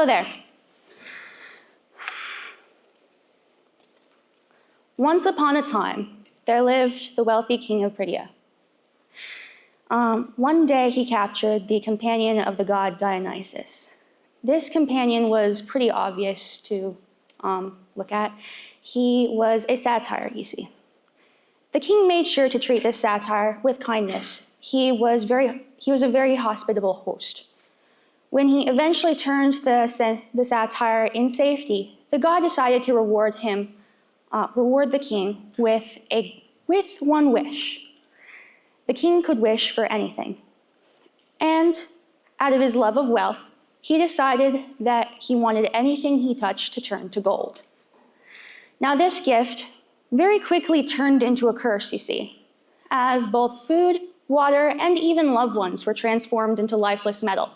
Hello there. Once upon a time, there lived the wealthy king of Phrygia. One day he captured the companion of the god Dionysus. This companion was pretty obvious to look at. He was a satyr, you see. The king made sure to treat this satyr with kindness. He was a very hospitable host. When he eventually turned the satyr in safety, the god decided to reward the king with one wish. The king could wish for anything. And out of his love of wealth, he decided that he wanted anything he touched to turn to gold. Now this gift very quickly turned into a curse, you see, as both food, water, and even loved ones were transformed into lifeless metal.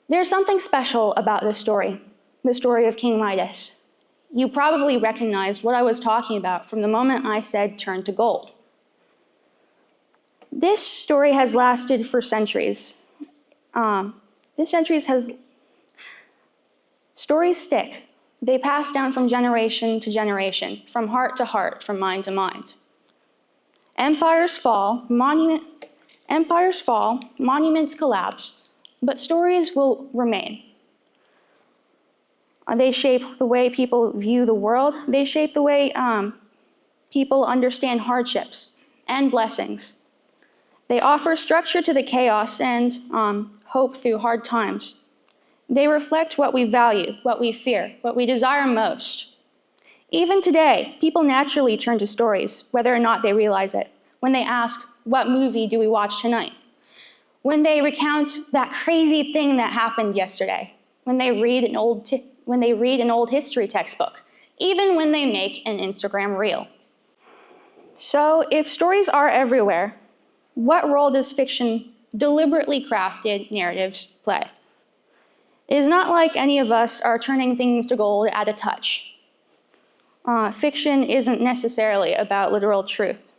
There's something special about this story, the story of King Midas. You probably recognized what I was talking about from the moment I said turn to gold. This story has lasted for centuries. Stories stick. They pass down from generation to generation, from heart to heart, from mind to mind. Empires fall, monuments collapse, but stories will remain. They shape the way people view the world. They shape the way people understand hardships and blessings. They offer structure to the chaos and hope through hard times. They reflect what we value, what we fear, what we desire most. Even today, people naturally turn to stories, whether or not they realize it. When they ask, what movie do we watch tonight? When they recount that crazy thing that happened yesterday. When they read an old history textbook. Even when they make an Instagram reel. So if stories are everywhere, what role does fiction deliberately crafted narratives play? It is not like any of us are turning things to gold at a touch. Fiction isn't necessarily about literal truth.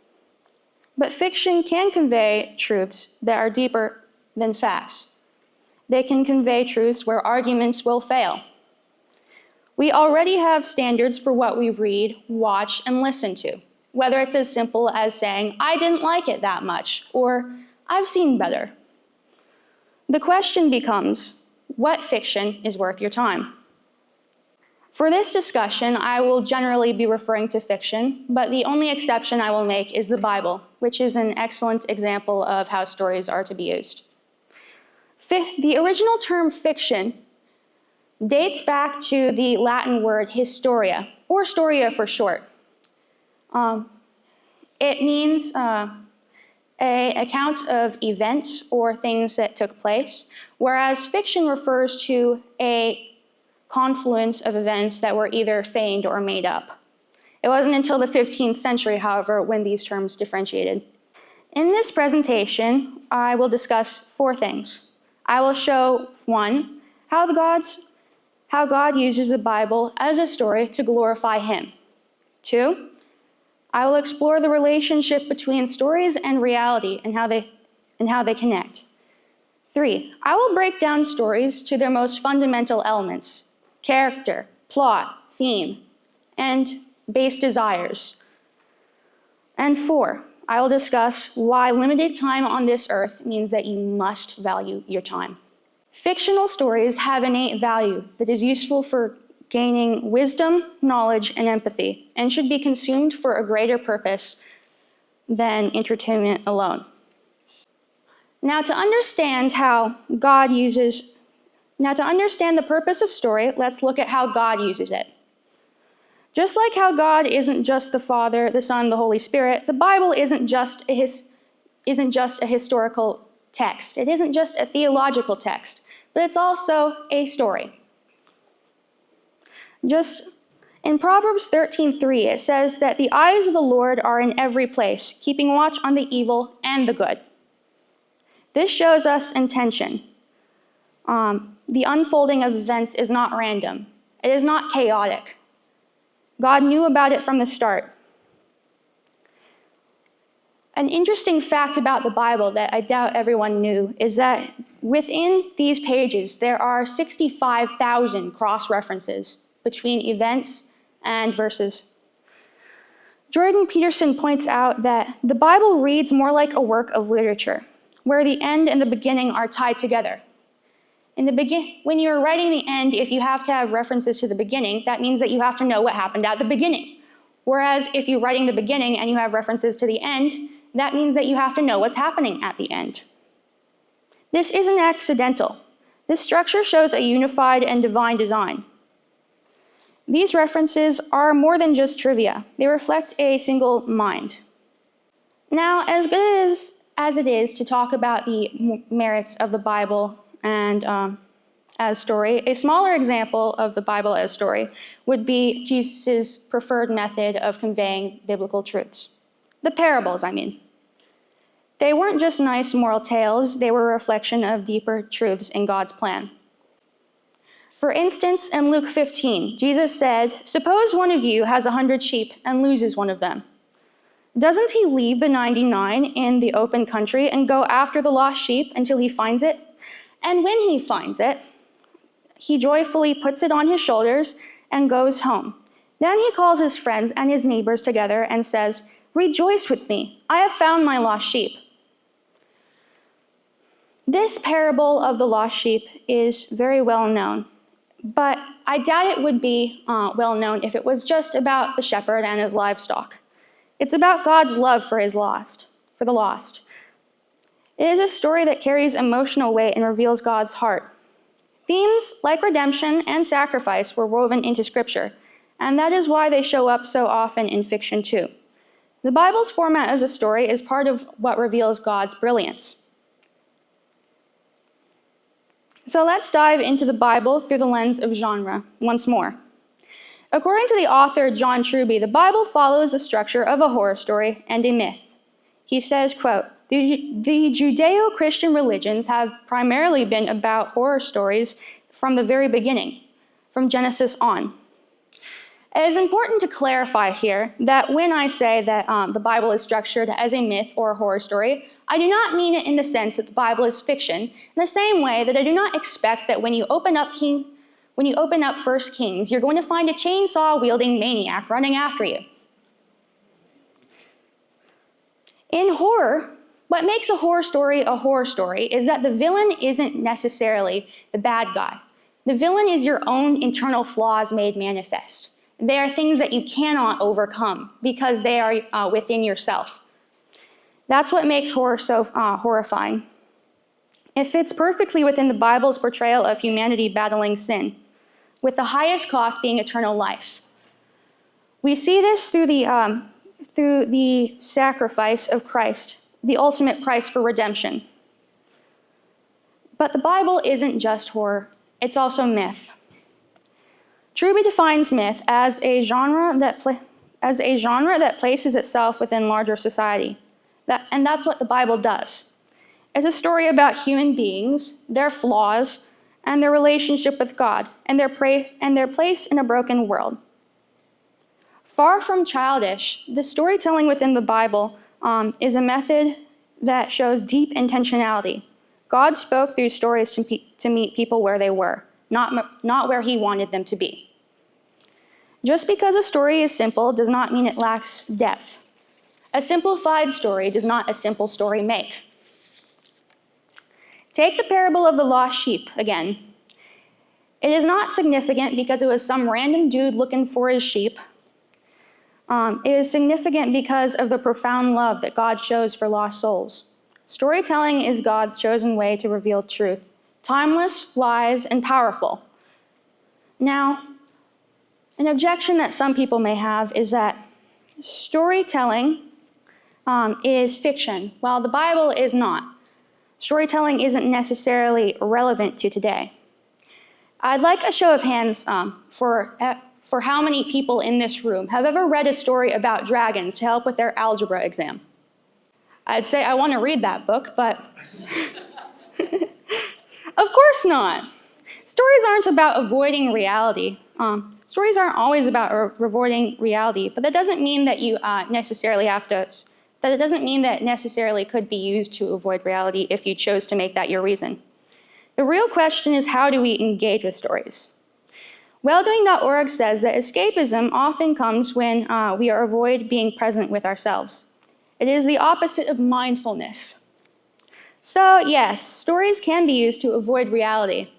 But fiction can convey truths that are deeper than facts. They can convey truths where arguments will fail. We already have standards for what we read, watch, and listen to, whether it's as simple as saying, I didn't like it that much, or I've seen better. The question becomes, what fiction is worth your time? For this discussion, I will generally be referring to fiction, but the only exception I will make is the Bible, which is an excellent example of how stories are to be used. The original term fiction dates back to the Latin word historia, or storia for short. It means an account of events or things that took place, whereas fiction refers to a confluence of events that were either feigned or made up. It wasn't until the 15th century, however, when these terms differentiated. In this presentation, I will discuss 4 things. I will show 1, how God uses the Bible as a story to glorify Him. 2, I will explore the relationship between stories and reality and how they connect. 3, I will break down stories to their most fundamental elements: character, plot, theme, and base desires. And 4, I will discuss why limited time on this earth means that you must value your time. Fictional stories have innate value that is useful for gaining wisdom, knowledge, and empathy, and should be consumed for a greater purpose than entertainment alone. Now, to understand the purpose of story, let's look at how God uses it. Just like how God isn't just the Father, the Son, the Holy Spirit, the Bible isn't just a historical text. It isn't just a theological text, but it's also a story. Just in Proverbs 13:3, it says that the eyes of the Lord are in every place, keeping watch on the evil and the good. This shows us intention. The unfolding of events is not random. It is not chaotic. God knew about it from the start. An interesting fact about the Bible that I doubt everyone knew is that within these pages, there are 65,000 cross-references between events and verses. Jordan Peterson points out that the Bible reads more like a work of literature, where the end and the beginning are tied together. When you're writing the end, if you have to have references to the beginning, that means that you have to know what happened at the beginning. Whereas if you're writing the beginning and you have references to the end, that means that you have to know what's happening at the end. This isn't accidental. This structure shows a unified and divine design. These references are more than just trivia. They reflect a single mind. Now, as good as it is to talk about the merits of the Bible and as story, a smaller example of the Bible as story would be Jesus' preferred method of conveying biblical truths. The parables, I mean. They weren't just nice moral tales, they were a reflection of deeper truths in God's plan. For instance, in Luke 15, Jesus said, "Suppose one of you has 100 sheep and loses one of them. Doesn't he leave the 99 in the open country and go after the lost sheep until he finds it? And when he finds it, he joyfully puts it on his shoulders and goes home. Then he calls his friends and his neighbors together and says, 'Rejoice with me, I have found my lost sheep.'" This parable of the lost sheep is very well known, but I doubt it would be well known if it was just about the shepherd and his livestock. It's about God's love for the lost. It is a story that carries emotional weight and reveals God's heart. Themes like redemption and sacrifice were woven into Scripture, and that is why they show up so often in fiction too. The Bible's format as a story is part of what reveals God's brilliance. So let's dive into the Bible through the lens of genre once more. According to the author John Truby, the Bible follows the structure of a horror story and a myth. He says, quote, "The Judeo-Christian religions have primarily been about horror stories from the very beginning, from Genesis on." It is important to clarify here that when I say that the Bible is structured as a myth or a horror story, I do not mean it in the sense that the Bible is fiction, in the same way that I do not expect that when you open up 1 Kings, you're going to find a chainsaw-wielding maniac running after you. In horror, what makes a horror story is that the villain isn't necessarily the bad guy. The villain is your own internal flaws made manifest. They are things that you cannot overcome because they are within yourself. That's what makes horror so horrifying. It fits perfectly within the Bible's portrayal of humanity battling sin, with the highest cost being eternal life. We see this through the sacrifice of Christ, the ultimate price for redemption. But the Bible isn't just horror, it's also myth. Truby defines myth as a genre that places itself within larger society. And that's what the Bible does. It's a story about human beings, their flaws, and their relationship with God, and their place in a broken world. Far from childish, the storytelling within the Bible is a method that shows deep intentionality. God spoke through stories to meet people where they were, not where he wanted them to be. Just because a story is simple does not mean it lacks depth. A simplified story does not a simple story make. Take the parable of the lost sheep again. It is not significant because it was some random dude looking for his sheep. It is significant because of the profound love that God shows for lost souls. Storytelling is God's chosen way to reveal truth, timeless, wise, and powerful. Now, an objection that some people may have is that storytelling is fiction, while the Bible is not. Storytelling isn't necessarily relevant to today. I'd like a show of hands for how many people in this room have ever read a story about dragons to help with their algebra exam. I'd say I want to read that book, but of course not. Stories aren't about avoiding reality. Stories aren't always about avoiding reality, but that doesn't mean that you necessarily have to That it doesn't mean that it necessarily could be used to avoid reality if you chose to make that your reason. The real question is, how do we engage with stories? Welldoing.org says that escapism often comes when we avoid being present with ourselves. It is the opposite of mindfulness. So yes, stories can be used to avoid reality,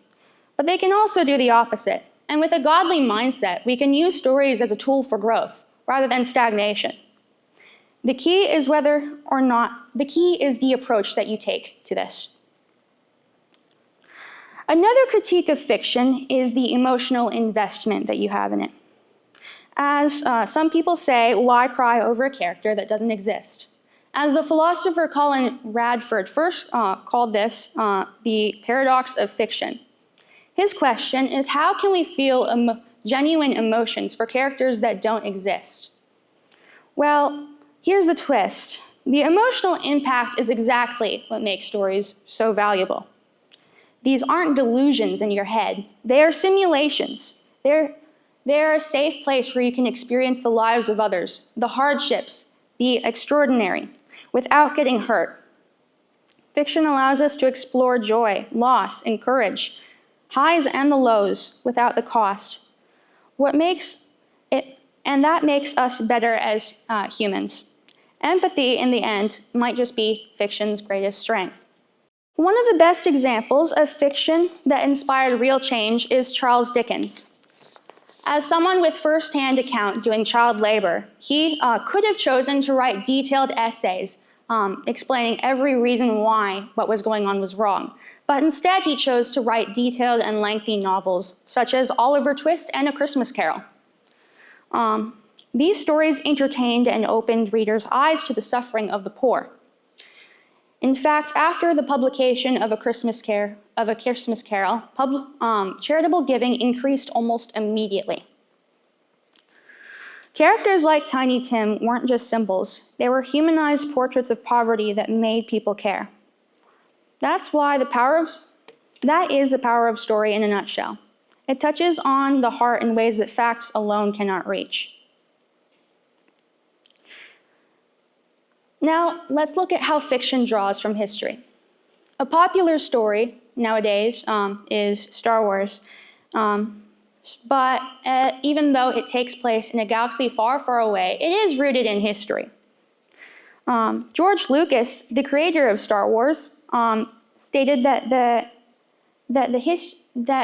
but they can also do the opposite. And with a godly mindset, we can use stories as a tool for growth rather than stagnation. The key is the approach that you take to this. Another critique of fiction is the emotional investment that you have in it. As some people say, why cry over a character that doesn't exist? As the philosopher Colin Radford first called this the paradox of fiction. His question is, how can we feel genuine emotions for characters that don't exist? Well, here's the twist. The emotional impact is exactly what makes stories so valuable. These aren't delusions in your head. They are simulations. They're a safe place where you can experience the lives of others, the hardships, the extraordinary, without getting hurt. Fiction allows us to explore joy, loss, and courage, highs and the lows, without the cost. And that makes us better as humans. Empathy, in the end, might just be fiction's greatest strength. One of the best examples of fiction that inspired real change is Charles Dickens. As someone with first-hand account doing child labor, he could have chosen to write detailed essays explaining every reason why what was going on was wrong. But instead, he chose to write detailed and lengthy novels, such as Oliver Twist and A Christmas Carol. These stories entertained and opened readers' eyes to the suffering of the poor. In fact, after the publication of A Christmas Carol, charitable giving increased almost immediately. Characters like Tiny Tim weren't just symbols. They were humanized portraits of poverty that made people care. That is the power of story in a nutshell. It touches on the heart in ways that facts alone cannot reach. Now, let's look at how fiction draws from history. A popular story nowadays is Star Wars, but even though it takes place in a galaxy far, far away, it is rooted in history. George Lucas, the creator of Star Wars, stated that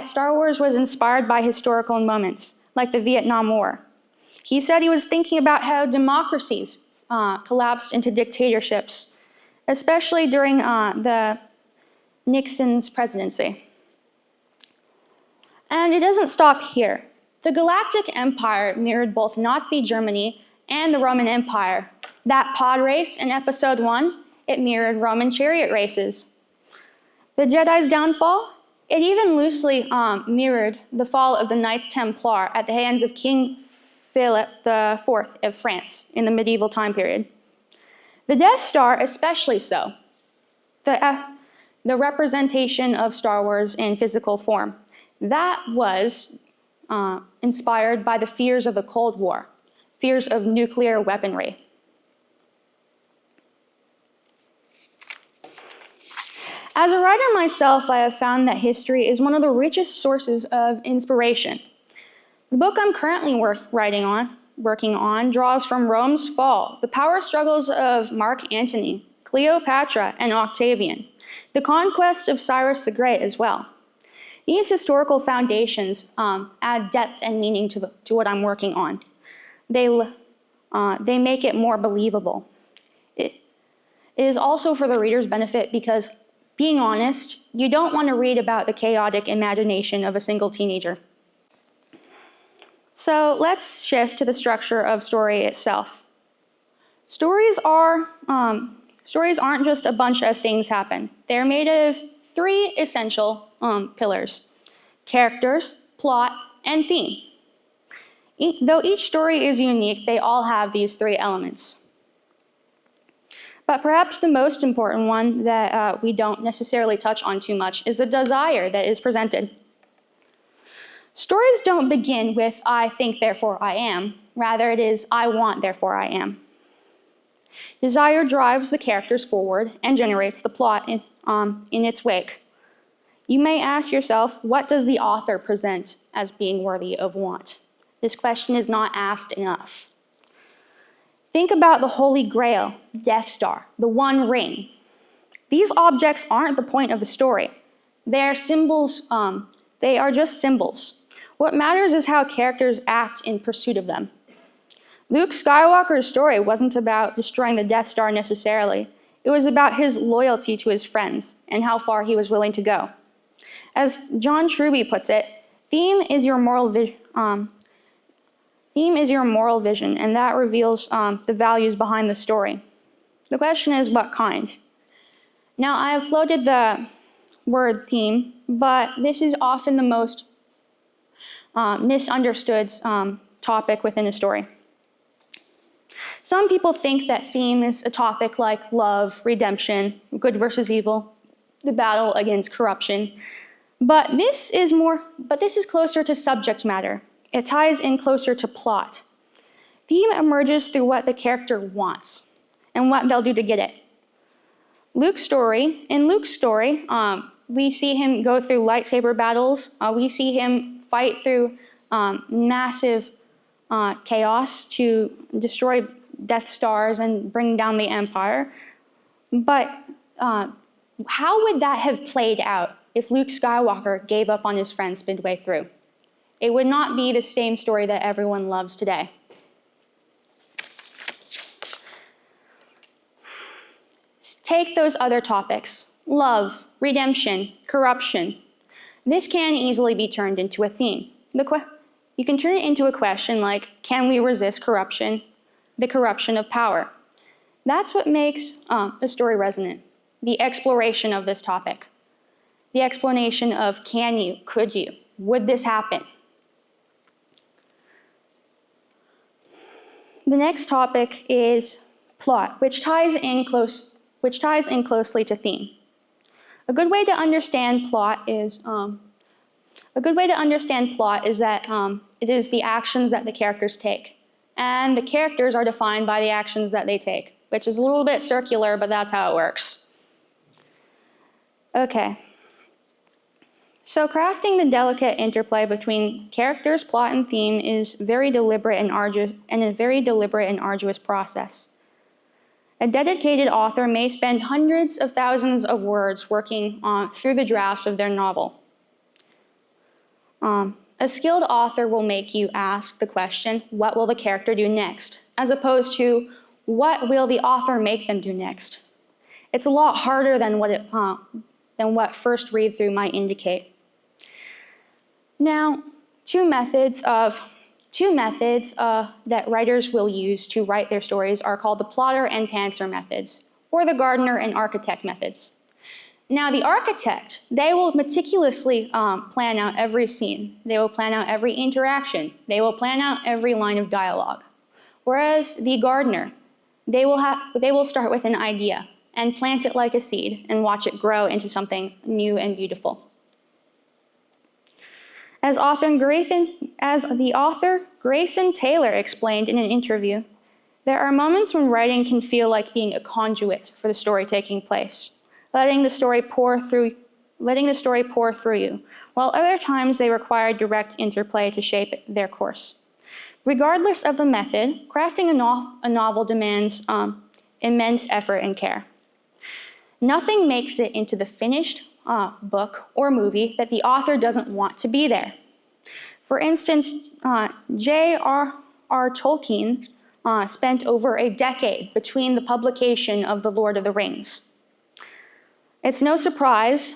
Star Wars was inspired by historical moments, like the Vietnam War. He said he was thinking about how democracies collapsed into dictatorships, especially during the Nixon's presidency. And it doesn't stop here. The Galactic Empire mirrored both Nazi Germany and the Roman Empire. That pod race in Episode 1, it mirrored Roman chariot races. The Jedi's downfall, it even loosely mirrored the fall of the Knights Templar at the hands of King Philip IV of France in the medieval time period. The Death Star especially so. The representation of Star Wars in physical form. That was inspired by the fears of the Cold War, fears of nuclear weaponry. As a writer myself, I have found that history is one of the richest sources of inspiration. The book I'm currently working on draws from Rome's fall, the power struggles of Mark Antony, Cleopatra, and Octavian, the conquest of Cyrus the Great as well. These historical foundations add depth and meaning to what I'm working on. They make it more believable. It is also for the reader's benefit because, being honest, you don't want to read about the chaotic imagination of a single teenager. So let's shift to the structure of story itself. Stories aren't just a bunch of things happen. They're made of three essential pillars: characters, plot, and theme. Though each story is unique, they all have these three elements. But perhaps the most important one that we don't necessarily touch on too much is the desire that is presented. Stories don't begin with "I think, therefore I am." Rather, it is "I want, therefore I am." Desire drives the characters forward and generates the plot in its wake. You may ask yourself, what does the author present as being worthy of want? This question is not asked enough. Think about the Holy Grail, the Death Star, the One Ring. These objects aren't the point of the story. They are symbols, they are just symbols. What matters is how characters act in pursuit of them. Luke Skywalker's story wasn't about destroying the Death Star necessarily. It was about his loyalty to his friends and how far he was willing to go. As John Truby puts it, theme is your moral vision, and that reveals the values behind the story. The question is, what kind? Now, I have floated the word theme, but this is often the most misunderstood topic within a story. Some people think that theme is a topic like love, redemption, good versus evil, the battle against corruption. But this is closer to subject matter. It ties in closer to plot. Theme emerges through what the character wants and what they'll do to get it. In Luke's story, we see him go through lightsaber battles. We see him fight through massive chaos to destroy Death Stars and bring down the Empire. But how would that have played out if Luke Skywalker gave up on his friends midway through? It would not be the same story that everyone loves today. Take those other topics: love, redemption, corruption. This can easily be turned into a theme. You can turn it into a question like, can we resist corruption, the corruption of power? That's what makes a story resonant, the exploration of this topic. The explanation of can you, could you, would this happen? The next topic is plot, which ties in closely to theme. A good way to understand plot is that it is the actions that the characters take, and the characters are defined by the actions that they take, which is a little bit circular, but that's how it works. Okay. So crafting the delicate interplay between characters, plot, and theme is a very deliberate and arduous process. A dedicated author may spend hundreds of thousands of words working through the drafts of their novel. A skilled author will make you ask the question, what will the character do next? As opposed to, what will the author make them do next? It's a lot harder than what first read through might indicate. Now, two methods that writers will use to write their stories are called the plotter and pantser methods, or the gardener and architect methods. Now, the architect, they will meticulously plan out every scene. They will plan out every interaction. They will plan out every line of dialogue. Whereas the gardener, they will start with an idea and plant it like a seed and watch it grow into something new and beautiful. As the author Grayson Taylor explained in an interview, there are moments when writing can feel like being a conduit for the story taking place, letting the story pour through you, while other times they require direct interplay to shape their course. Regardless of the method, crafting a novel demands immense effort and care. Nothing makes it into the finished book or movie that the author doesn't want to be there. For instance, J.R.R. Tolkien spent over a decade between the publication of The Lord of the Rings. It's no surprise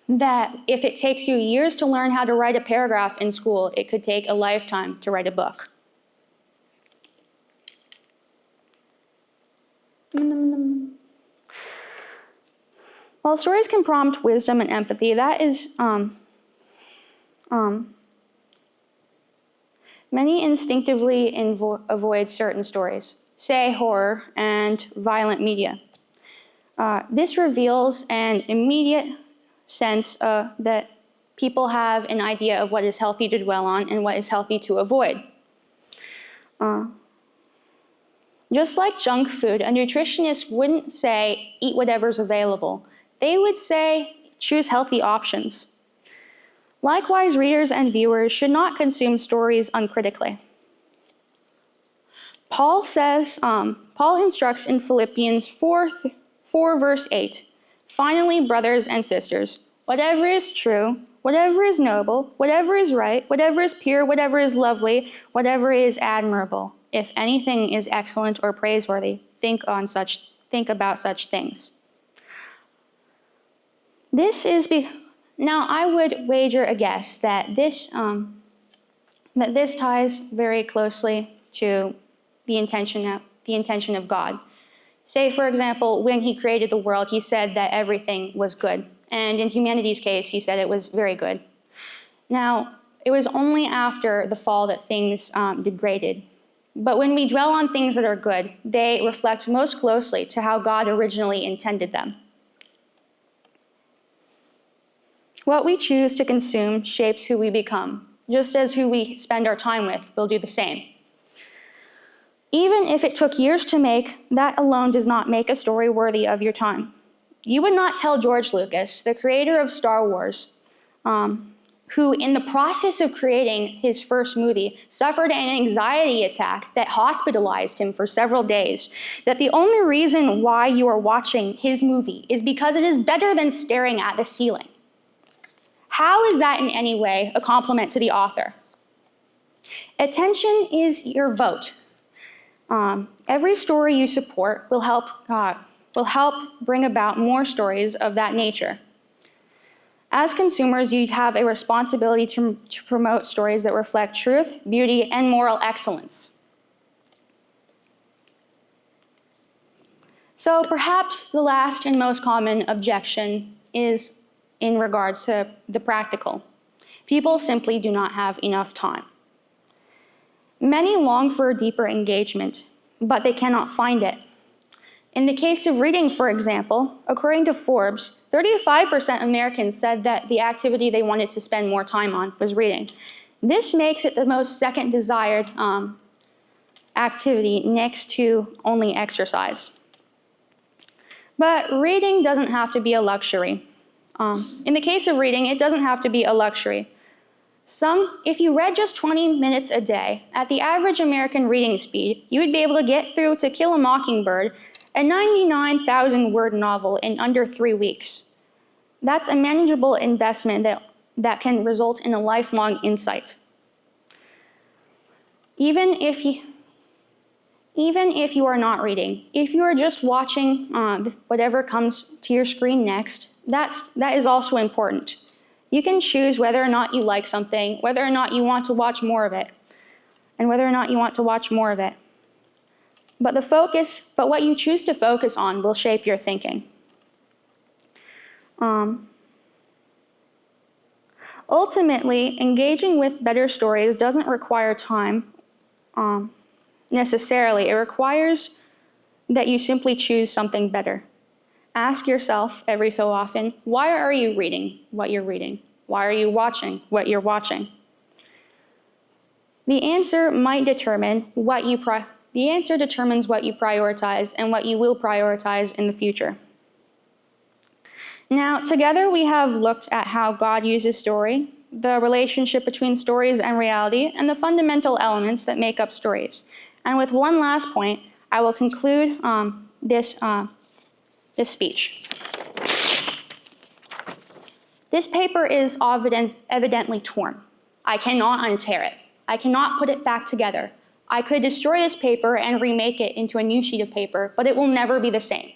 that if it takes you years to learn how to write a paragraph in school, it could take a lifetime to write a book. While stories can prompt wisdom and empathy, many instinctively avoid certain stories, say horror and violent media. This reveals an immediate sense that people have an idea of what is healthy to dwell on and what is healthy to avoid. Just like junk food, a nutritionist wouldn't say, eat whatever's available. They would say, choose healthy options. Likewise, readers and viewers should not consume stories uncritically. Paul instructs in Philippians 4 verse 8, finally, brothers and sisters, whatever is true, whatever is noble, whatever is right, whatever is pure, whatever is lovely, whatever is admirable, if anything is excellent or praiseworthy, think about such things. Now, I would wager a guess that this ties very closely to the intention of God. Say, for example, when he created the world, he said that everything was good. And in humanity's case, he said it was very good. Now, it was only after the fall that things degraded. But when we dwell on things that are good, they reflect most closely to how God originally intended them. What we choose to consume shapes who we become, just as who we spend our time with will do the same. Even if it took years to make, that alone does not make a story worthy of your time. You would not tell George Lucas, the creator of Star Wars, who in the process of creating his first movie suffered an anxiety attack that hospitalized him for several days, that the only reason why you are watching his movie is because it is better than staring at the ceiling. How is that in any way a compliment to the author? Attention is your vote. Every story you support will help bring about more stories of that nature. As consumers, you have a responsibility to promote stories that reflect truth, beauty, and moral excellence. So perhaps the last and most common objection is in regards to the practical. People simply do not have enough time. Many long for a deeper engagement, but they cannot find it. In the case of reading, for example, according to Forbes, 35% of Americans said that the activity they wanted to spend more time on was reading. This makes it the most second desired activity next to only exercise. But reading doesn't have to be a luxury. In the case of reading, it doesn't have to be a luxury. If you read just 20 minutes a day, at the average American reading speed, you would be able to get through To Kill a Mockingbird, a 99,000-word novel, in under 3 weeks. That's a manageable investment that can result in a lifelong insight. Even if you are not reading, if you are just watching whatever comes to your screen next, that is also important. You can choose whether or not you like something, whether or not you want to watch more of it, and whether or not you want to watch more of it. But what you choose to focus on will shape your thinking. Ultimately, engaging with better stories doesn't require time necessarily. It requires that you simply choose something better. Ask yourself every so often, why are you reading what you're reading? Why are you watching what you're watching? The answer determines what you prioritize and what you will prioritize in the future. Now, together we have looked at how God uses story, the relationship between stories and reality, and the fundamental elements that make up stories. And with one last point, I will conclude this speech. This paper is evidently torn. I cannot untear it. I cannot put it back together. I could destroy this paper and remake it into a new sheet of paper, but it will never be the same.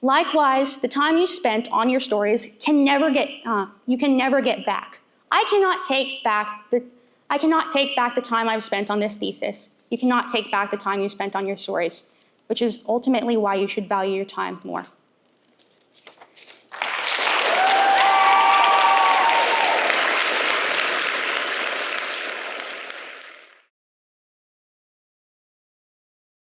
Likewise, the time you spent on your stories you can never get back. I cannot take back the time I've spent on this thesis. You cannot take back the time you spent on your stories, which is ultimately why you should value your time more.